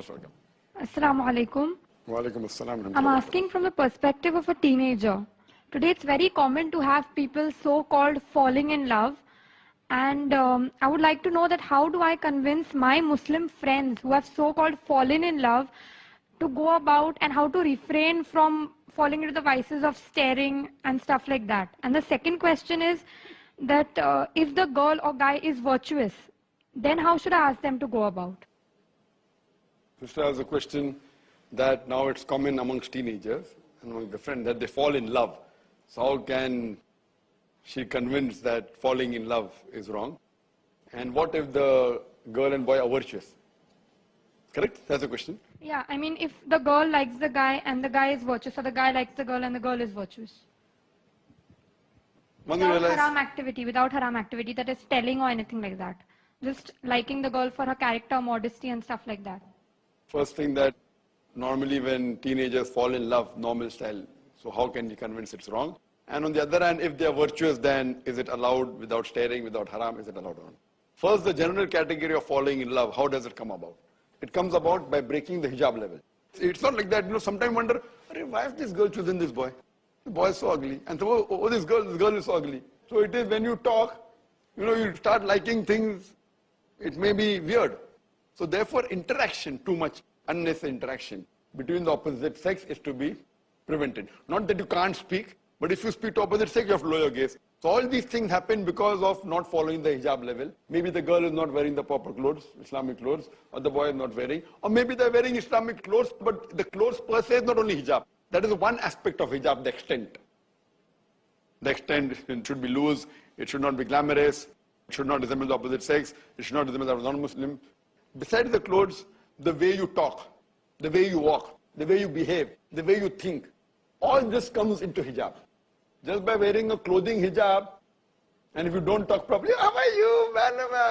Most welcome. Assalamu alaikum. Wa alaikum assalam. I'm asking from the perspective of a teenager. Today it's very common to have people so-called falling in love. And I would like to know that how do I convince my Muslim friends who have so-called fallen in love to go about and how to refrain from falling into the vices of staring and stuff like that. And the second question is that if the girl or guy is virtuous, then how should I ask them to go about? Sister has a question that now it's common amongst teenagers and among the friends that they fall in love. So how can she convince that falling in love is wrong? And what if the girl and boy are virtuous? Correct? That's the question. Yeah, I mean if the girl likes the guy and the guy is virtuous, or the guy likes the girl and the girl is virtuous. Without haram activity, that is telling or anything like that. Just liking the girl for her character, modesty and stuff like that. First thing that normally when teenagers fall in love, normal style, so how can you convince it's wrong? And on the other hand, if they are virtuous, then is it allowed without staring, without haram, is it allowed or not? First, the general category of falling in love, how does it come about? It comes about by breaking the hijab level. It's not like that, sometimes wonder, why is this girl choosing this boy? The boy is so ugly. And so, this girl is so ugly. So it is when you talk, you start liking things, it may be weird. So therefore, interaction, too much unnecessary interaction between the opposite sex is to be prevented. Not that you can't speak, but if you speak to opposite sex, you have to lower your gaze. So all these things happen because of not following the hijab level. Maybe the girl is not wearing the proper clothes, Islamic clothes, or the boy is not wearing. Or maybe they're wearing Islamic clothes, but the clothes per se is not only hijab. That is one aspect of hijab, the extent. The extent, it should be loose, it should not be glamorous, it should not resemble the opposite sex, it should not resemble the non-Muslim. Besides the clothes, the way you talk, the way you walk, the way you behave, the way you think, all this comes into hijab. Just by wearing a clothing hijab, and if you don't talk properly, how are you?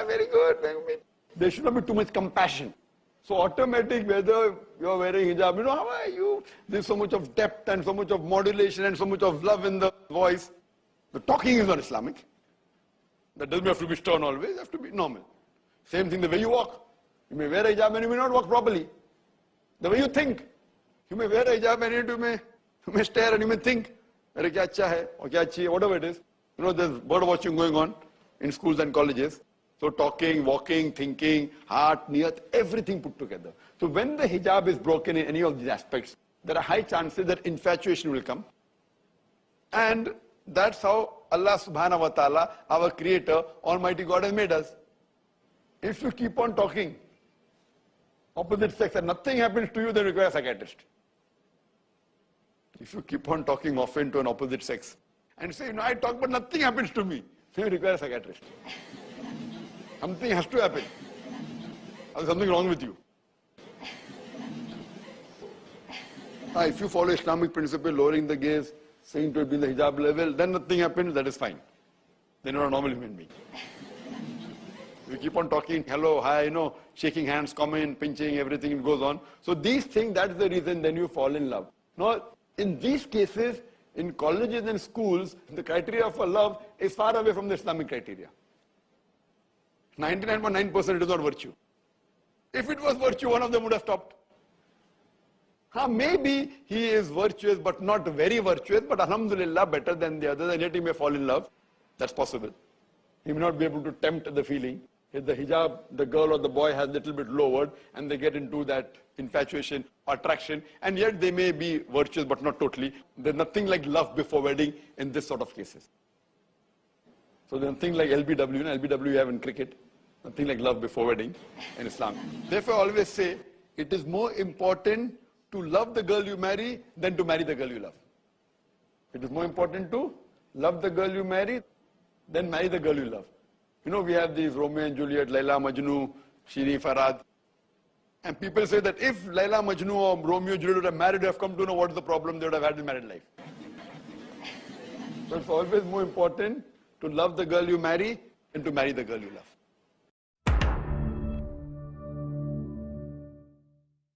Very good. There should not be too much compassion. So automatic, whether you're wearing hijab, how are you? There's so much of depth and so much of modulation and so much of love in the voice. The talking is not Islamic. That doesn't have to be stern always, it has to be normal. Same thing, the way you walk. You may wear a hijab and you may not walk properly. The way you think. You may wear a hijab and you may stare and you may think, kya acha hai, or kya achhi hai, whatever it is. There's bird watching going on in schools and colleges. So talking, walking, thinking, heart, niyat, everything put together. So when the hijab is broken in any of these aspects, there are high chances that infatuation will come. And that's how Allah subhanahu wa ta'ala, our creator, Almighty God has made us. If you keep on talking opposite sex and nothing happens to you, then you require a psychiatrist. If you keep on talking often to an opposite sex and say, I talk but nothing happens to me, then you require a psychiatrist. Something has to happen. There's something wrong with you. If you follow Islamic principle, lowering the gaze, saying to it be in the hijab level, then nothing happens, that is fine. Then you're a normal human being. You keep on talking, hello, hi, shaking hands, comment, pinching, everything goes on. So these things, that's the reason then you fall in love. Now, in these cases, in colleges and schools, the criteria for love is far away from the Islamic criteria. 99.9% it is not virtue. If it was virtue, one of them would have stopped. Maybe he is virtuous, but not very virtuous, but alhamdulillah, better than the others, and yet he may fall in love. That's possible. He may not be able to tempt the feeling. If the hijab, the girl or the boy has a little bit lowered, and they get into that infatuation, attraction, and yet they may be virtuous, but not totally. There's nothing like love before wedding in this sort of cases. So there's nothing like LBW, LBW you have in cricket. Nothing like love before wedding in Islam. Therefore, I always say, it is more important to love the girl you marry than to marry the girl you love. It is more important to love the girl you marry than marry the girl you love. We have these Romeo and Juliet, Laila, Majnu, Shiri, Farad. And people say that if Laila, Majnu or Romeo, Juliet would have married, would have come to know what is the problem, they would have had in married life. So it's always more important to love the girl you marry than to marry the girl you love.